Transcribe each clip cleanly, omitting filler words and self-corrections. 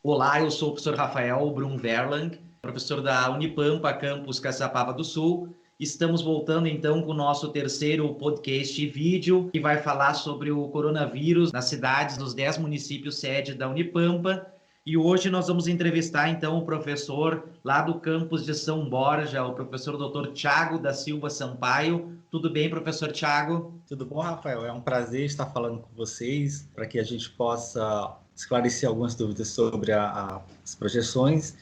Olá, eu sou o professor Rafael Brum Verlang, professor da Unipampa, campus Caçapava do Sul. Estamos voltando então com o nosso terceiro podcast e vídeo, que vai falar sobre o coronavírus nas cidades dos 10 municípios sede da Unipampa. E hoje nós vamos entrevistar então o professor lá do campus de São Borja, o professor Dr. Thiago da Silva Sampaio. Tudo bem, professor Thiago? Tudo bom, Rafael? É um prazer estar falando com vocês para que a gente possa esclarecer algumas dúvidas sobre as projeções,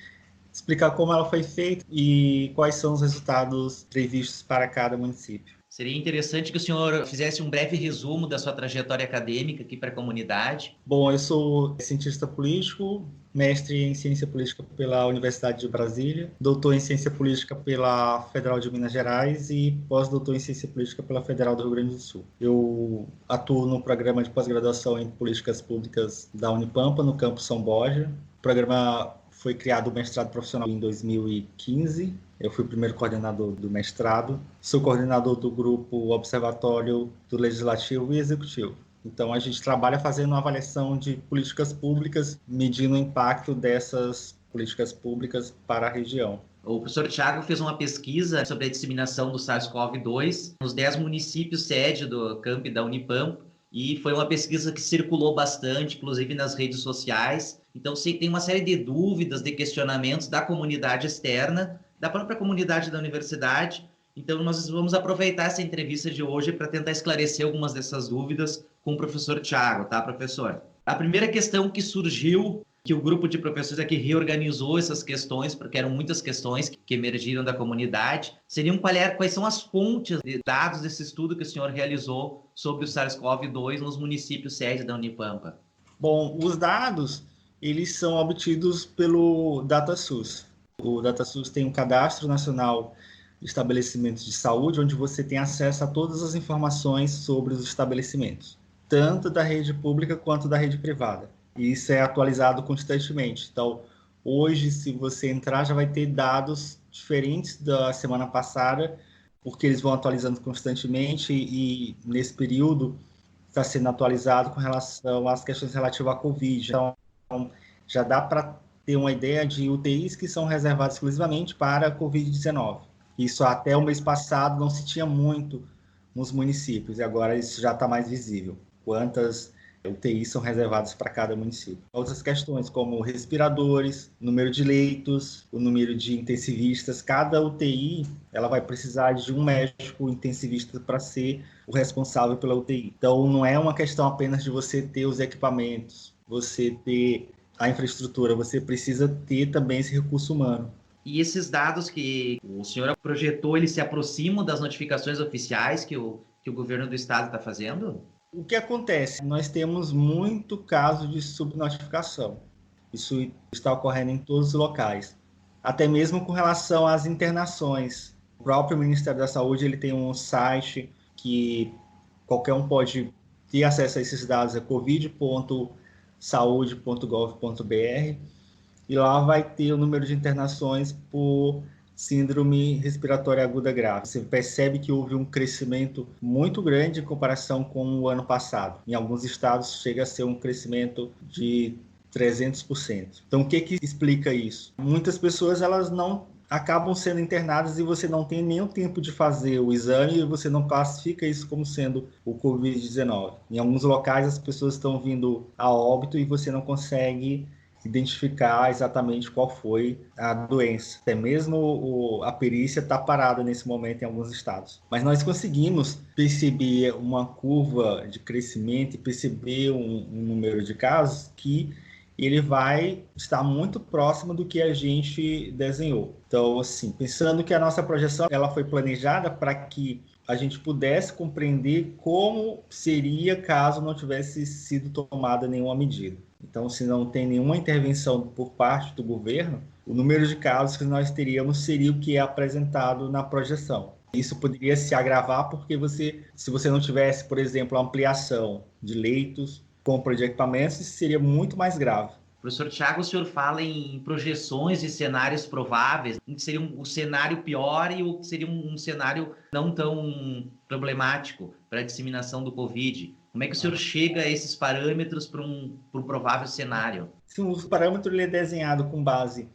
explicar como ela foi feita e quais são os resultados previstos para cada município. Seria interessante que o senhor fizesse um breve resumo da sua trajetória acadêmica aqui para a comunidade. Bom, eu sou cientista político, mestre em ciência política pela Universidade de Brasília, doutor em ciência política pela Federal de Minas Gerais e pós-doutor em ciência política pela Federal do Rio Grande do Sul. Eu atuo no programa de pós-graduação em políticas públicas da Unipampa, no campus São Borja. O programa foi criado o mestrado profissional em 2015. Eu fui o primeiro coordenador do mestrado. Sou coordenador do grupo Observatório do Legislativo e Executivo. Então, a gente trabalha fazendo uma avaliação de políticas públicas, medindo o impacto dessas políticas públicas para a região. O professor Thiago fez uma pesquisa sobre a disseminação do SARS-CoV-2 nos 10 municípios sede do campi da Unipampa, e foi uma pesquisa que circulou bastante, inclusive nas redes sociais. Então, tem uma série de dúvidas, de questionamentos da comunidade externa, da própria comunidade da universidade. Então, nós vamos aproveitar essa entrevista de hoje para tentar esclarecer algumas dessas dúvidas com o professor Thiago, tá, professor? A primeira questão que surgiu, que o grupo de professores aqui reorganizou essas questões, porque eram muitas questões que emergiram da comunidade, seriam quais são as fontes de dados desse estudo que o senhor realizou sobre o SARS-CoV-2 nos municípios sede da Unipampa? Bom, os dados, eles são obtidos pelo DataSUS. O DataSUS tem um cadastro nacional de estabelecimentos de saúde, onde você tem acesso a todas as informações sobre os estabelecimentos, tanto da rede pública quanto da rede privada. E isso é atualizado constantemente. Então, hoje, se você entrar, já vai ter dados diferentes da semana passada, porque eles vão atualizando constantemente e nesse período está sendo atualizado com relação às questões relativas à Covid. Então, já dá para ter uma ideia de UTIs que são reservadas exclusivamente para a Covid-19. Isso até o mês passado não se tinha muito nos municípios, e agora isso já está mais visível. Quantas UTIs são reservadas para cada município. Outras questões como respiradores, número de leitos, o número de intensivistas. Cada UTI ela vai precisar de um médico intensivista para ser o responsável pela UTI. Então, não é uma questão apenas de você ter os equipamentos, você ter a infraestrutura, você precisa ter também esse recurso humano. E esses dados que o senhor projetou, eles se aproximam das notificações oficiais que o governo do estado está fazendo? O que acontece? Nós temos muito caso de subnotificação. Isso está ocorrendo em todos os locais. Até mesmo com relação às internações. O próprio Ministério da Saúde ele tem um site que qualquer um pode ter acesso a esses dados, é covid.saude.gov.br, e lá vai ter o número de internações por síndrome respiratória aguda grave. Você percebe que houve um crescimento muito grande em comparação com o ano passado. Em alguns estados chega a ser um crescimento de 300%. Então, o que explica isso? Muitas pessoas elas não acabam sendo internadas e você não tem nenhum tempo de fazer o exame e você não classifica isso como sendo o Covid-19. Em alguns locais as pessoas estão vindo a óbito e você não consegue identificar exatamente qual foi a doença. Até mesmo a perícia está parada nesse momento em alguns estados. Mas nós conseguimos perceber uma curva de crescimento e perceber um número de casos que ele vai estar muito próximo do que a gente desenhou. Então, assim, pensando que a nossa projeção ela foi planejada para que a gente pudesse compreender como seria caso não tivesse sido tomada nenhuma medida. Então, se não tem nenhuma intervenção por parte do governo, o número de casos que nós teríamos seria o que é apresentado na projeção. Isso poderia se agravar porque se você não tivesse, por exemplo, ampliação de leitos, compra de equipamentos, isso seria muito mais grave. Professor Thiago, o senhor fala em projeções de cenários prováveis, em que seria um cenário pior e o que seria um cenário não tão problemático para a disseminação do Covid. Como é que o senhor chega a esses parâmetros para um provável cenário? Sim, o parâmetro ele é desenhado com base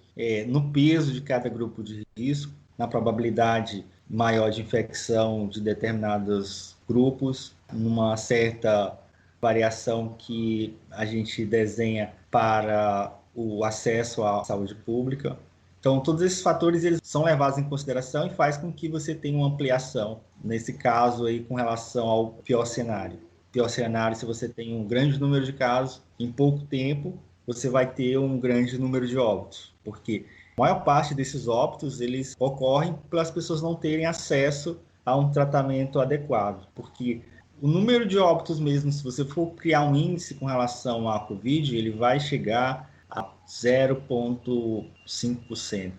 no peso de cada grupo de risco, na probabilidade maior de infecção de determinados grupos, numa certa variação que a gente desenha para o acesso à saúde pública. Então, todos esses fatores eles são levados em consideração e faz com que você tenha uma ampliação, nesse caso aí, com relação ao pior cenário. Pior cenário, se você tem um grande número de casos, em pouco tempo, você vai ter um grande número de óbitos, porque a maior parte desses óbitos eles ocorrem pelas pessoas não terem acesso a um tratamento adequado, porque o número de óbitos mesmo, se você for criar um índice com relação à Covid, ele vai chegar a 0,5%,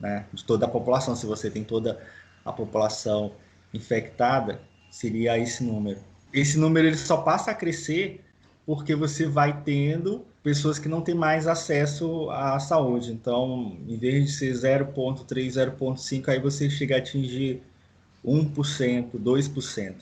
né, de toda a população. Se você tem toda a população infectada, seria esse número. Esse número ele só passa a crescer porque você vai tendo pessoas que não têm mais acesso à saúde. Então, em vez de ser 0,3, 0,5, aí você chega a atingir 1%, 2%.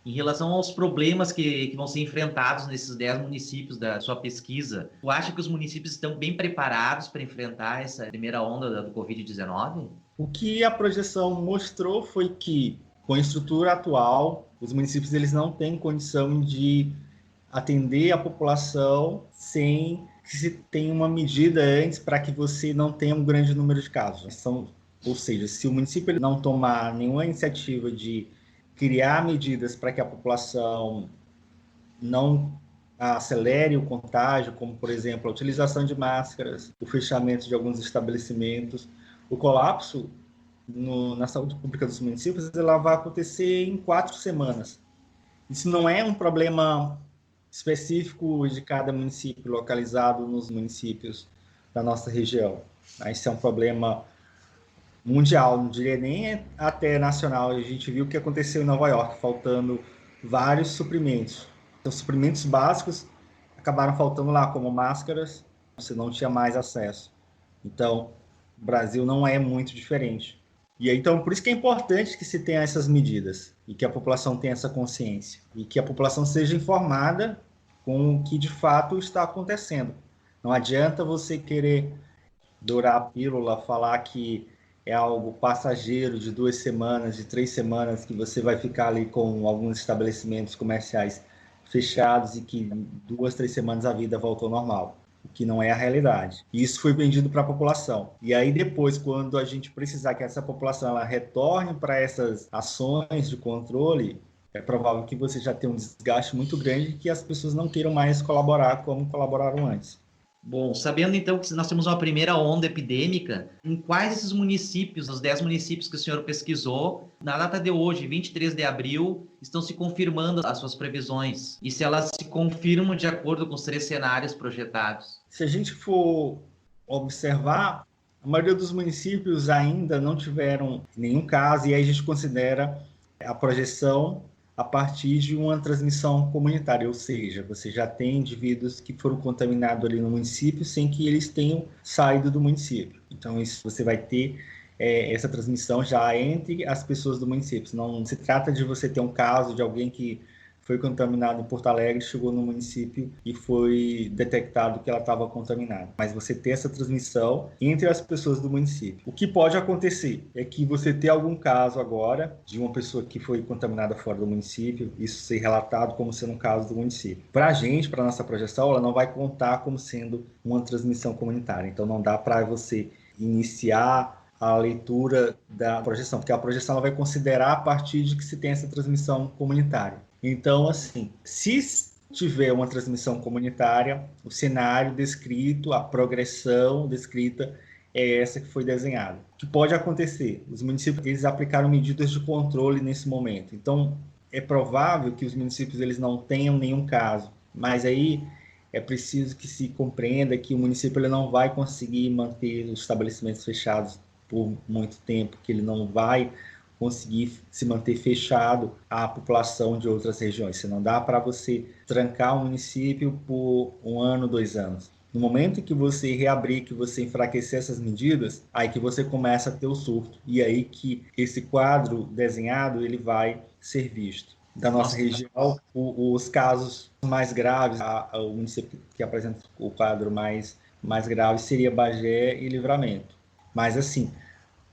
Em relação aos problemas que vão ser enfrentados nesses 10 municípios da sua pesquisa, tu acha que os municípios estão bem preparados para enfrentar essa primeira onda do Covid-19? O que a projeção mostrou foi que, com a estrutura atual, os municípios eles não têm condição de atender a população sem que se tenha uma medida antes para que você não tenha um grande número de casos. Ou seja, se o município ele não tomar nenhuma iniciativa de criar medidas para que a população não acelere o contágio, como, por exemplo, a utilização de máscaras, o fechamento de alguns estabelecimentos, o colapso na saúde pública dos municípios ela vai acontecer em 4 semanas. Isso não é um problema específico de cada município, localizado nos municípios da nossa região. Isso é um problema mundial, não diria nem até nacional. A gente viu o que aconteceu em Nova York, faltando vários suprimentos. Então, suprimentos básicos acabaram faltando lá, como máscaras, você não tinha mais acesso. Então, o Brasil não é muito diferente. E aí, então, por isso que é importante que se tenha essas medidas e que a população tenha essa consciência e que a população seja informada com o que de fato está acontecendo. Não adianta você querer dourar a pílula, falar que é algo passageiro de 2 semanas, de 3 semanas, que você vai ficar ali com alguns estabelecimentos comerciais fechados e que em 2, 3 semanas a vida voltou ao normal, o que não é a realidade. E isso foi vendido para a população. E aí depois, quando a gente precisar que essa população ela retorne para essas ações de controle, é provável que você já tenha um desgaste muito grande e que as pessoas não queiram mais colaborar como colaboraram antes. Bom, sabendo então que nós temos uma primeira onda epidêmica, em quais esses municípios, os 10 municípios que o senhor pesquisou, na data de hoje, 23 de abril, estão se confirmando as suas previsões? E se elas se confirmam de acordo com os 3 cenários projetados? Se a gente for observar, a maioria dos municípios ainda não tiveram nenhum caso, e aí a gente considera a projeção a partir de uma transmissão comunitária, ou seja, você já tem indivíduos que foram contaminados ali no município sem que eles tenham saído do município. Então, isso você vai ter essa transmissão já entre as pessoas do município. Não se trata de você ter um caso de alguém que foi contaminado em Porto Alegre, chegou no município e foi detectado que ela estava contaminada. Mas você ter essa transmissão entre as pessoas do município. O que pode acontecer é que você ter algum caso agora de uma pessoa que foi contaminada fora do município, isso ser relatado como sendo um caso do município. Para a gente, para a nossa projeção, ela não vai contar como sendo uma transmissão comunitária. Então não dá para você iniciar a leitura da projeção, porque a projeção ela vai considerar a partir de que se tem essa transmissão comunitária. Então, assim, se tiver uma transmissão comunitária, o cenário descrito, a progressão descrita é essa que foi desenhada. O que pode acontecer? Os municípios eles aplicaram medidas de controle nesse momento. Então, é provável que os municípios eles não tenham nenhum caso, mas aí é preciso que se compreenda que o município ele não vai conseguir manter os estabelecimentos fechados por muito tempo, que ele não vai conseguir se manter fechado à população de outras regiões. Se não dá para você trancar o município por 1 ano, 2 anos. No momento em que você reabrir, que você enfraquecer essas medidas, aí que você começa a ter o surto. E aí que esse quadro desenhado ele vai ser visto. da nossa Nossa, região, os casos mais graves, o município que apresenta o quadro mais grave seria Bagé e Livramento. Mas, assim,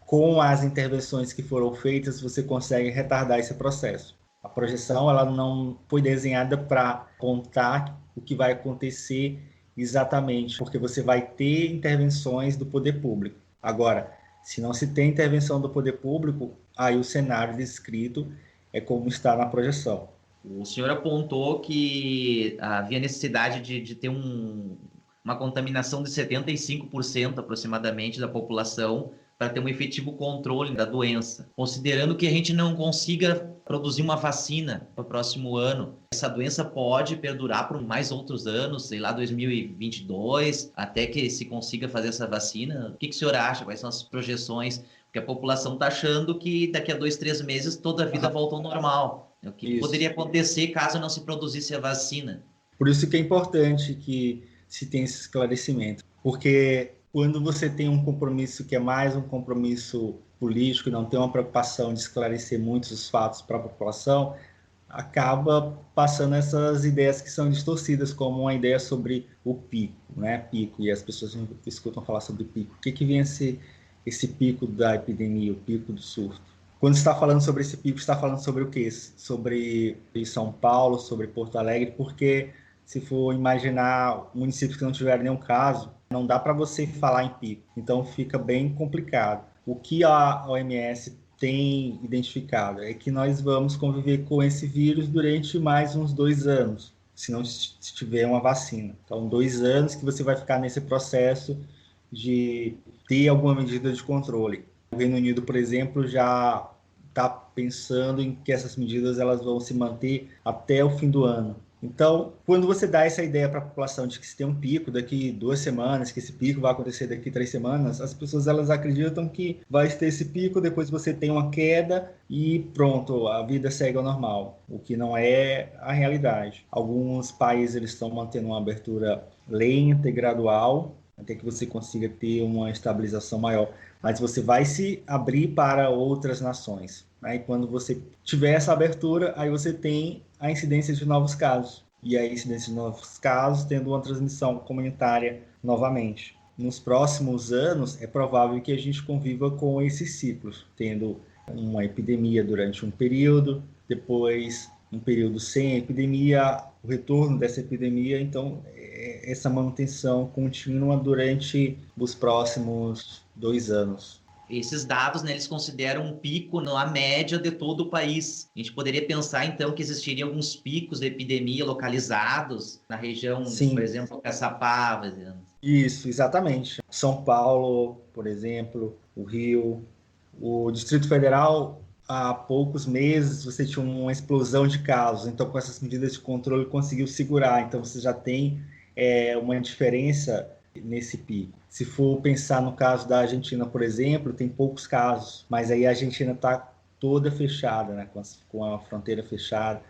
com as intervenções que foram feitas, você consegue retardar esse processo. A projeção ela não foi desenhada para contar o que vai acontecer exatamente, porque você vai ter intervenções do poder público. Agora, se não se tem intervenção do poder público, aí o cenário descrito é como está na projeção. o senhor apontou que havia necessidade de ter uma contaminação de 75% aproximadamente da população para ter um efetivo controle da doença. Considerando que a gente não consiga produzir uma vacina para o próximo ano, essa doença pode perdurar por mais outros anos, sei lá, 2022, até que se consiga fazer essa vacina. O que o senhor acha? Quais são as projeções? Porque a população está achando que daqui a 2, 3 meses toda a vida volta ao normal. O que Isso. poderia acontecer caso não se produzisse a vacina? Por isso que é importante que se tenha esse esclarecimento, porque quando você tem um compromisso que é mais um compromisso político e não tem uma preocupação de esclarecer muitos os fatos para a população, acaba passando essas ideias que são distorcidas, como uma ideia sobre o pico, né? Pico, e as pessoas escutam falar sobre pico. O que vem a ser esse pico da epidemia, o pico do surto? Quando está falando sobre esse pico, está falando sobre o quê? Sobre São Paulo, sobre Porto Alegre, porque se for imaginar municípios que não tiverem nenhum caso, não dá para você falar em pico. Então fica bem complicado. O que a OMS tem identificado é que nós vamos conviver com esse vírus durante mais uns 2 anos, se não tiver uma vacina. Então, 2 anos que você vai ficar nesse processo de ter alguma medida de controle. O Reino Unido, por exemplo, já está pensando em que essas medidas elas vão se manter até o fim do ano. Então, quando você dá essa ideia para a população de que se tem um pico daqui 2 semanas, que esse pico vai acontecer daqui 3 semanas, as pessoas elas acreditam que vai ter esse pico, depois você tem uma queda e pronto, a vida segue ao normal, o que não é a realidade. Alguns países eles estão mantendo uma abertura lenta e gradual, até que você consiga ter uma estabilização maior. Mas você vai se abrir para outras nações. Né? E quando você tiver essa abertura, aí você tem a incidência de novos casos. E a incidência de novos casos tendo uma transmissão comunitária novamente. Nos próximos anos, é provável que a gente conviva com esses ciclos, tendo uma epidemia durante um período, depois um período sem epidemia, o retorno dessa epidemia. Então, essa manutenção contínua durante os próximos 2 anos. Esses dados, né, eles consideram um pico na média de todo o país. A gente poderia pensar, então, que existiriam alguns picos de epidemia localizados na região, Sim. por exemplo, Caçapava. Isso, exatamente. São Paulo, por exemplo, o Rio, o Distrito Federal, há poucos meses você tinha uma explosão de casos, então com essas medidas de controle conseguiu segurar, então você já tem uma diferença nesse pico. Se for pensar no caso da Argentina, por exemplo, tem poucos casos, mas aí a Argentina está toda fechada, né, com a fronteira fechada.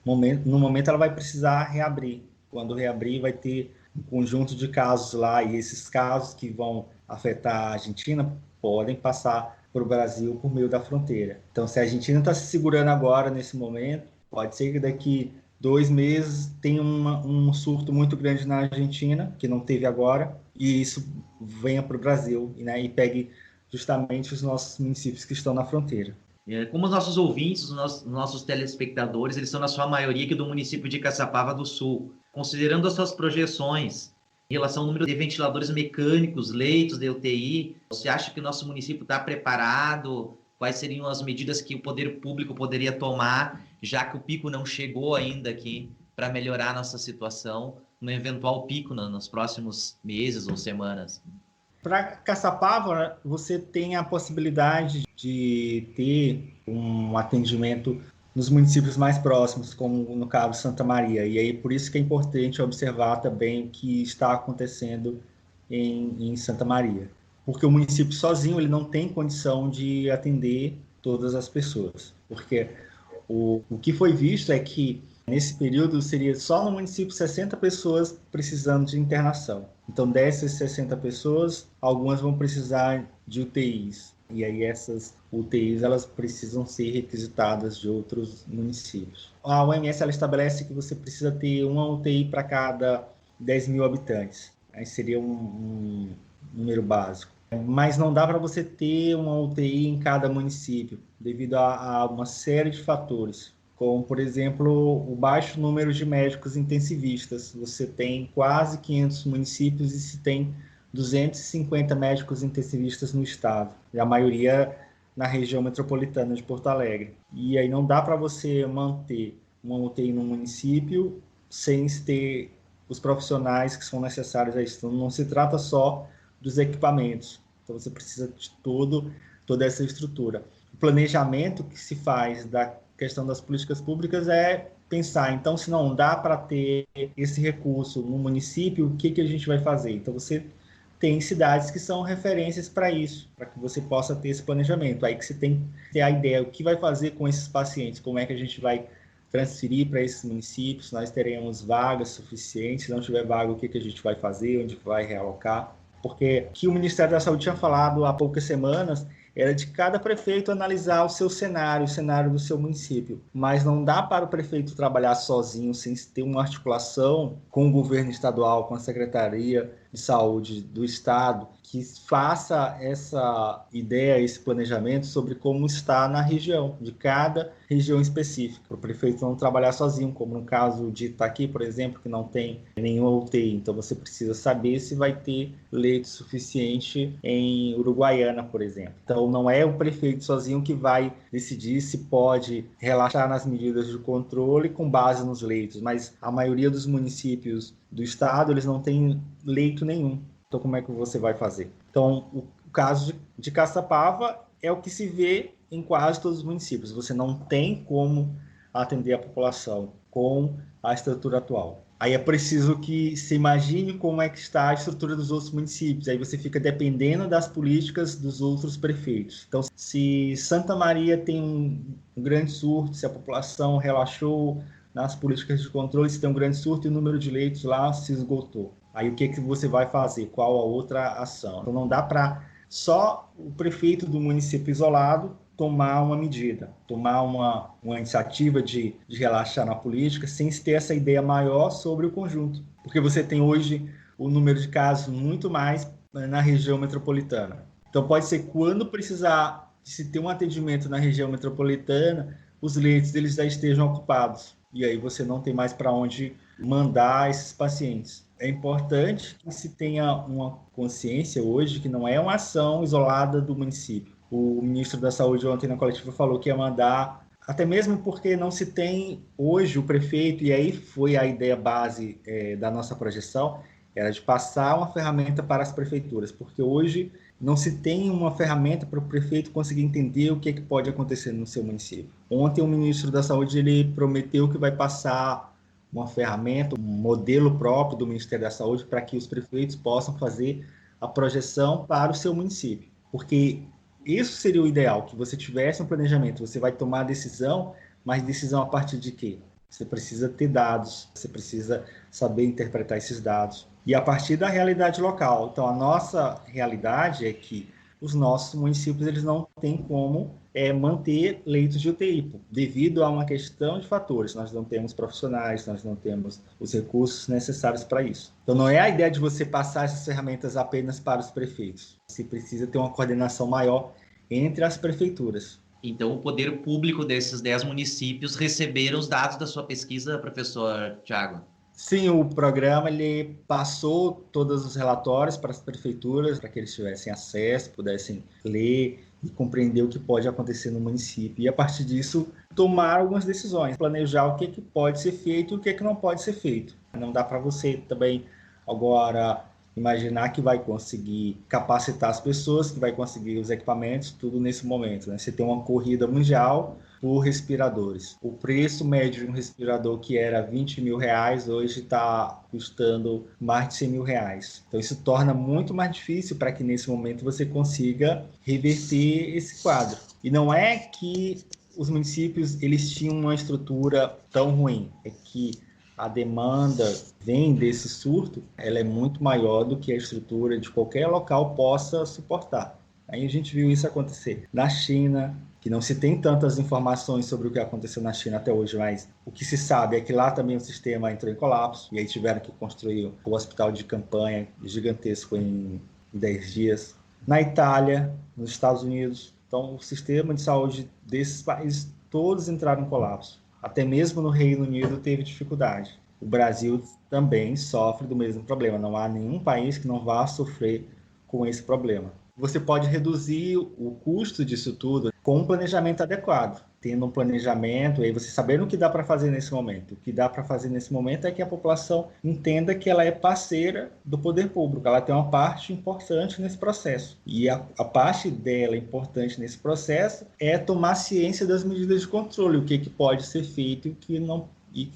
No momento ela vai precisar reabrir. Quando reabrir vai ter um conjunto de casos lá, e esses casos que vão afetar a Argentina podem passar para o Brasil por meio da fronteira. Então, se a Argentina está se segurando agora, nesse momento, pode ser que daqui 2 meses tenha um surto muito grande na Argentina, que não teve agora, e isso venha para o Brasil, né, e pegue justamente os nossos municípios que estão na fronteira. Como os nossos ouvintes, os nossos telespectadores, eles são na sua maioria aqui do município de Caçapava do Sul. Considerando as suas projeções em relação ao número de ventiladores mecânicos, leitos de UTI, você acha que o nosso município está preparado? Quais seriam as medidas que o poder público poderia tomar, já que o pico não chegou ainda aqui, para melhorar a nossa situação no eventual pico nos próximos meses ou semanas? Para Caçapava, você tem a possibilidade de ter um atendimento nos municípios mais próximos, como no caso Santa Maria. E aí por isso que é importante observar também o que está acontecendo em Santa Maria. Porque o município sozinho ele não tem condição de atender todas as pessoas. Porque o que foi visto é que nesse período seria só no município 60 pessoas precisando de internação. Então, dessas 60 pessoas, algumas vão precisar de UTIs. E aí essas UTIs elas precisam ser requisitadas de outros municípios. A OMS ela estabelece que você precisa ter uma UTI para cada 10 mil habitantes. Aí seria um número básico. Mas não dá para você ter uma UTI em cada município, devido a uma série de fatores, como, por exemplo, o baixo número de médicos intensivistas. Você tem quase 500 municípios e se tem 250 médicos intensivistas no estado, e a maioria na região metropolitana de Porto Alegre. E aí não dá para você manter uma UTI no município sem ter os profissionais que são necessários a isso. Então, não se trata só dos equipamentos. Então, você precisa de toda essa estrutura. O planejamento que se faz da questão das políticas públicas é pensar, então, se não dá para ter esse recurso no município, o que a gente vai fazer? Então, você tem cidades que são referências para isso, para que você possa ter esse planejamento. Aí que você tem que ter a ideia, o que vai fazer com esses pacientes, como é que a gente vai transferir para esses municípios, nós teremos vagas suficientes, se não tiver vaga, o que a gente vai fazer, onde vai realocar. Porque o que o Ministério da Saúde tinha falado há poucas semanas era de cada prefeito analisar o seu cenário, o cenário do seu município. Mas não dá para o prefeito trabalhar sozinho, sem ter uma articulação com o governo estadual, com a Secretaria de Saúde do Estado, que faça essa ideia, esse planejamento sobre como está na região, de cada região específica. Para o prefeito não trabalhar sozinho, como no caso de Itaqui, por exemplo, que não tem nenhuma UTI. Então você precisa saber se vai ter leito suficiente em Uruguaiana, por exemplo. Então não é o prefeito sozinho que vai decidir se pode relaxar nas medidas de controle com base nos leitos, mas a maioria dos municípios do estado, eles não têm leito nenhum. Então, como é que você vai fazer? Então, o caso de Caçapava é o que se vê em quase todos os municípios. Você não tem como atender a população com a estrutura atual. Aí é preciso que se imagine como é que está a estrutura dos outros municípios. Aí você fica dependendo das políticas dos outros prefeitos. Então, se Santa Maria tem um grande surto, se a população relaxou nas políticas de controle, se tem um grande surto e o número de leitos lá se esgotou. Aí o que você vai fazer? Qual a outra ação? Então não dá para só o prefeito do município isolado tomar uma medida, tomar uma iniciativa de relaxar na política sem ter essa ideia maior sobre o conjunto. Porque você tem hoje o número de casos muito mais na região metropolitana. Então pode ser quando precisar de se ter um atendimento na região metropolitana, os leitos eles já estejam ocupados. E aí você não tem mais para onde mandar esses pacientes. É importante que se tenha uma consciência hoje que não é uma ação isolada do município. O ministro da Saúde ontem na coletiva falou que ia mandar, até mesmo porque não se tem hoje o prefeito, e aí foi a ideia base da nossa projeção, era de passar uma ferramenta para as prefeituras, porque hoje não se tem uma ferramenta para o prefeito conseguir entender o que pode acontecer no seu município. Ontem o ministro da Saúde ele prometeu que vai passar uma ferramenta, um modelo próprio do Ministério da Saúde para que os prefeitos possam fazer a projeção para o seu município. Porque isso seria o ideal, que você tivesse um planejamento, você vai tomar a decisão, mas decisão a partir de quê? Você precisa ter dados, você precisa saber interpretar esses dados. E a partir da realidade local. Então, a nossa realidade é que os nossos municípios eles não têm como manter leitos de UTI, devido a uma questão de fatores. Nós não temos profissionais, nós não temos os recursos necessários para isso. Então, não é a ideia de você passar essas ferramentas apenas para os prefeitos. Você precisa ter uma coordenação maior entre as prefeituras. Então, o poder público desses 10 municípios receberam os dados da sua pesquisa, professor Tiago? Sim, o programa ele passou todos os relatórios para as prefeituras, para que eles tivessem acesso, pudessem ler e compreender o que pode acontecer no município. E, a partir disso, tomar algumas decisões, planejar o que pode ser feito e o que não pode ser feito. Não dá para você também agora imaginar que vai conseguir capacitar as pessoas, que vai conseguir os equipamentos, tudo nesse momento, né? Você tem uma corrida mundial por respiradores. O preço médio de um respirador que era R$20 mil, hoje está custando mais de R$100 mil. Então isso torna muito mais difícil para que nesse momento você consiga reverter esse quadro. E não é que os municípios eles tinham uma estrutura tão ruim, é que a demanda vem desse surto, ela é muito maior do que a estrutura de qualquer local possa suportar. Aí a gente viu isso acontecer na China, que não se tem tantas informações sobre o que aconteceu na China até hoje, mas o que se sabe é que lá também o sistema entrou em colapso, e aí tiveram que construir o hospital de campanha gigantesco em 10 dias. Na Itália, nos Estados Unidos, então o sistema de saúde desses países todos entraram em colapso. Até mesmo no Reino Unido teve dificuldade. O Brasil também sofre do mesmo problema. Não há nenhum país que não vá sofrer com esse problema. Você pode reduzir o custo disso tudo com um planejamento adequado. Tendo um planejamento, aí você sabendo o que dá para fazer nesse momento. O que dá para fazer nesse momento é que a população entenda que ela é parceira do poder público. Ela tem uma parte importante nesse processo. E a parte dela importante nesse processo é tomar ciência das medidas de controle, o que pode ser feito e o que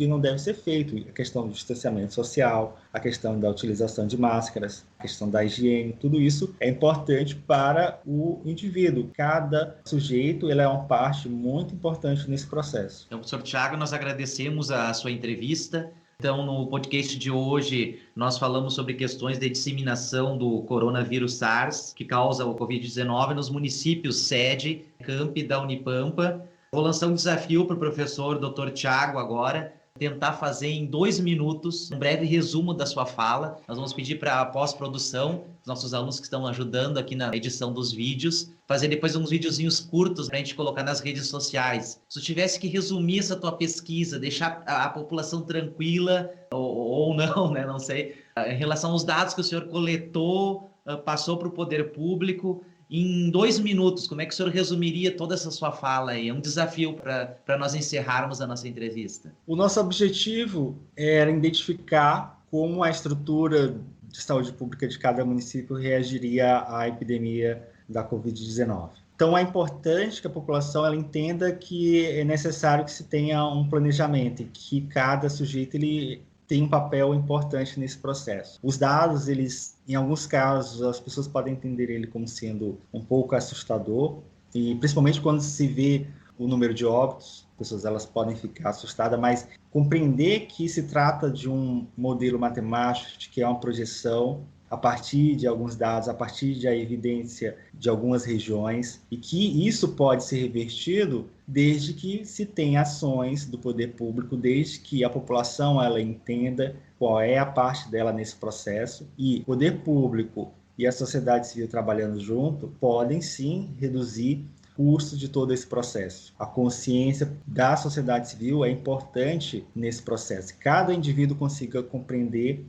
não deve ser feito. A questão do distanciamento social, a questão da utilização de máscaras, a questão da higiene, tudo isso é importante para o indivíduo. Cada sujeito ele é uma parte muito importante nesse processo. Então, professor Tiago, nós agradecemos a sua entrevista. Então, no podcast de hoje, nós falamos sobre questões de disseminação do coronavírus SARS, que causa o Covid-19 nos municípios sede, campi da Unipampa. Vou lançar um desafio para o professor Dr. Tiago agora, tentar fazer em 2 minutos um breve resumo da sua fala. Nós vamos pedir para a pós-produção, os nossos alunos que estão ajudando aqui na edição dos vídeos, fazer depois uns videozinhos curtos para a gente colocar nas redes sociais. Se tu tivesse que resumir essa tua pesquisa, deixar a população tranquila, ou não, né? Não sei, em relação aos dados que o senhor coletou, passou para o poder público, em 2 minutos, como é que o senhor resumiria toda essa sua fala aí? É um desafio para nós encerrarmos a nossa entrevista. O nosso objetivo era identificar como a estrutura de saúde pública de cada município reagiria à epidemia da Covid-19. Então, é importante que a população ela entenda que é necessário que se tenha um planejamento e que cada sujeito ele tem um papel importante nesse processo. Os dados, eles, em alguns casos, as pessoas podem entender ele como sendo um pouco assustador, e principalmente quando se vê o número de óbitos, as pessoas elas podem ficar assustadas, mas compreender que se trata de um modelo matemático, de que é uma projeção a partir de alguns dados, a partir da evidência de algumas regiões, e que isso pode ser revertido desde que se tenha ações do poder público, desde que a população ela entenda qual é a parte dela nesse processo, e o poder público e a sociedade civil trabalhando junto podem sim reduzir o custo de todo esse processo. A consciência da sociedade civil é importante nesse processo. Cada indivíduo consiga compreender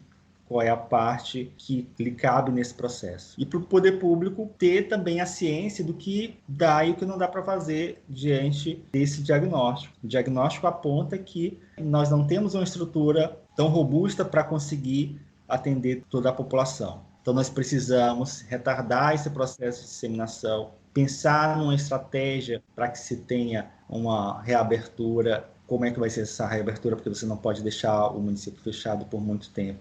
qual é a parte que lhe cabe nesse processo. E para o poder público ter também a ciência do que dá e o que não dá para fazer diante desse diagnóstico. O diagnóstico aponta que nós não temos uma estrutura tão robusta para conseguir atender toda a população. Então nós precisamos retardar esse processo de disseminação, pensar numa estratégia para que se tenha uma reabertura. Como é que vai ser essa reabertura? Porque você não pode deixar o município fechado por muito tempo.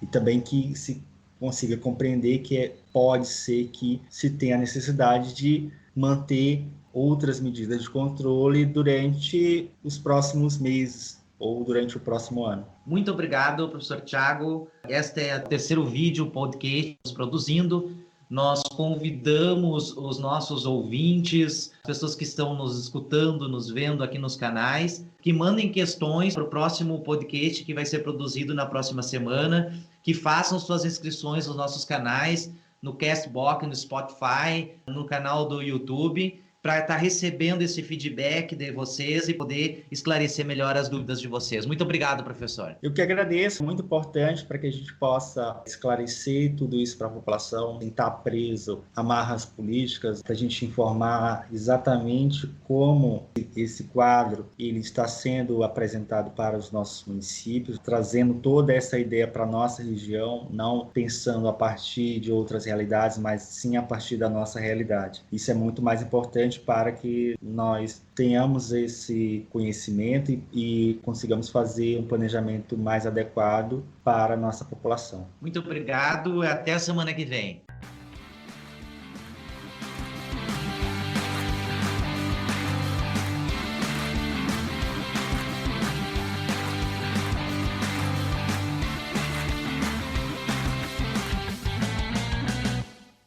E também que se consiga compreender que pode ser que se tenha a necessidade de manter outras medidas de controle durante os próximos meses ou durante o próximo ano. Muito obrigado, professor Tiago. Este é o 3º vídeo podcast produzindo. Nós convidamos os nossos ouvintes, pessoas que estão nos escutando, nos vendo aqui nos canais, que mandem questões para o próximo podcast que vai ser produzido na próxima semana, que façam suas inscrições nos nossos canais, no Castbox, no Spotify, no canal do YouTube, para estar recebendo esse feedback de vocês e poder esclarecer melhor as dúvidas de vocês. Muito obrigado, professor. Eu que agradeço, muito importante para que a gente possa esclarecer tudo isso para a população, sem estar preso a amarras políticas, para a gente informar exatamente como esse quadro ele está sendo apresentado para os nossos municípios, trazendo toda essa ideia para a nossa região, não pensando a partir de outras realidades, mas sim a partir da nossa realidade. Isso é muito mais importante para que nós tenhamos esse conhecimento e consigamos fazer um planejamento mais adequado para a nossa população. Muito obrigado e até a semana que vem.